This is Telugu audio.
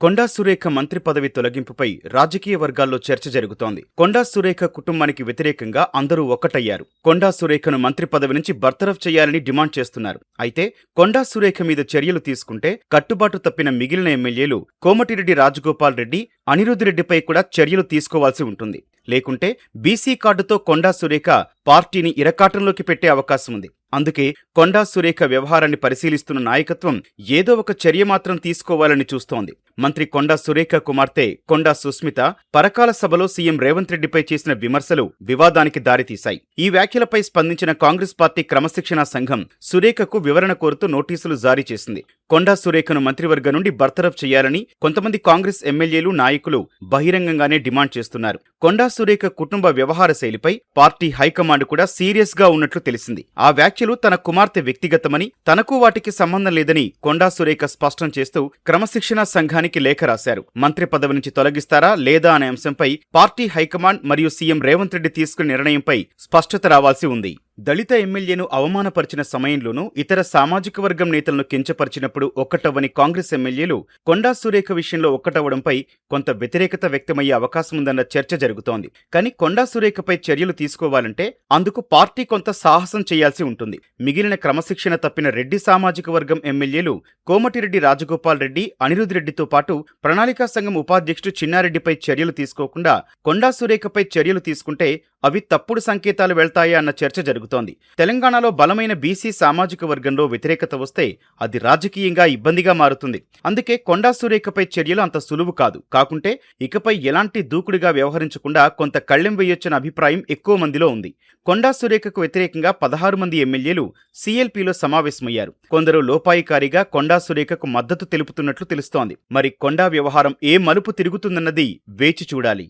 కొండా సురేఖ మంత్రి పదవి తొలగింపుపై రాజకీయ వర్గాల్లో చర్చ జరుగుతోంది. కొండా సురేఖ కుటుంబానికి వ్యతిరేకంగా అందరూ ఒక్కటయ్యారు. కొండా సురేఖను మంత్రి పదవి నుంచి బర్తరఫ్ చేయాలని డిమాండ్ చేస్తున్నారు. అయితే కొండా సురేఖ మీద చర్యలు తీసుకుంటే కట్టుబాటు తప్పిన మిగిలిన ఎమ్మెల్యేలు కోమటిరెడ్డి రాజగోపాల్ రెడ్డి, అనిరుద్ రెడ్డిపై కూడా చర్యలు తీసుకోవాల్సి ఉంటుంది. లేకుంటే బీసీ కార్డుతో కొండా సురేఖ పార్టీని ఇరకాటంలోకి పెట్టే అవకాశం ఉంది. అందుకే కొండా సురేఖ వ్యవహారాన్ని పరిశీలిస్తున్న నాయకత్వం ఏదో ఒక చర్య మాత్రం తీసుకోవాలని చూస్తోంది. మంత్రి కొండా సురేఖ కుమార్తె కొండా సుస్మిత పరకాల సభలో సీఎం రేవంత్ రెడ్డిపై చేసిన విమర్శలు వివాదానికి దారితీశాయి. ఈ వ్యాఖ్యలపై స్పందించిన కాంగ్రెస్ పార్టీ క్రమశిక్షణా సంఘం సురేఖకు వివరణ కోరుతూ నోటీసులు జారీ చేసింది. కొండా సురేఖను మంత్రివర్గం నుండి బర్తరఫ్ చేయాలని కొంతమంది కాంగ్రెస్ ఎమ్మెల్యేలు, నాయకులు బహిరంగంగానే డిమాండ్ చేస్తున్నారు. కొండా సురేఖ కుటుంబ వ్యవహార శైలిపై పార్టీ హైకమాండ్ కూడా సీరియస్ గా ఉన్నట్లు తెలిసింది. ఆ వ్యాఖ్యలు తన కుమార్తె వ్యక్తిగతమని, తనకు వాటికి సంబంధం లేదని కొండా సురేఖ స్పష్టం చేస్తూ క్రమశిక్షణా సంఘానికి లేఖ రాశారు. మంత్రి పదవి నుంచి తొలగిస్తారా లేదా అనే అంశంపై పార్టీ హైకమాండ్ మరియు సీఎం రేవంత్ రెడ్డి తీసుకున్న నిర్ణయంపై స్పష్టత రావాల్సి ఉంది. దళిత ఎమ్మెల్యేను అవమానపరిచిన సమయంలోనూ, ఇతర సామాజిక వర్గం నేతలను కించపరిచినప్పుడు ఒక్కటవ్వని కాంగ్రెస్ ఎమ్మెల్యేలు కొండా సురేఖ విషయంలో ఒక్కటవ్వడంపై కొంత వ్యతిరేకత వ్యక్తమయ్యే అవకాశం ఉందన్న చర్చ జరుగుతోంది. కానీ కొండా సురేఖపై చర్యలు తీసుకోవాలంటే అందుకు పార్టీ కొంత సాహసం చేయాల్సి ఉంటుంది. మిగిలిన క్రమశిక్షణ తప్పిన రెడ్డి సామాజిక వర్గం ఎమ్మెల్యేలు కోమటిరెడ్డి రాజగోపాల్ రెడ్డి, అనిరుద్ రెడ్డితో పాటు ప్రణాళికా సంఘం ఉపాధ్యక్షుడు చిన్నారెడ్డిపై చర్యలు తీసుకోకుండా కొండా సురేఖపై చర్యలు తీసుకుంటే అవి తప్పుడు సంకేతాలు వెళ్తాయా అన్న చర్చ జరుగుతోంది. తెలంగాణలో బలమైన బీసీ సామాజిక వర్గంలో వ్యతిరేకత వస్తే అది రాజకీయంగా ఇబ్బందిగా మారుతుంది. అందుకే కొండా సురేఖపై చర్యలు అంత సులువు కాదు. కాకుంటే ఇకపై ఎలాంటి దూకుడుగా వ్యవహరించకుండా కొంత కళ్ళెం వేయొచ్చన్న అభిప్రాయం ఎక్కువ మందిలో ఉంది. కొండా సురేఖకు వ్యతిరేకంగా 16 మంది ఎమ్మెల్యేలు సీఎల్పీలో సమావేశమయ్యారు. కొందరు లోపాయికారిగా కొండా సురేఖకు మద్దతు తెలుపుతున్నట్లు తెలుస్తోంది. మరి కొండా వ్యవహారం ఏ మలుపు తిరుగుతుందన్నది వేచి చూడాలి.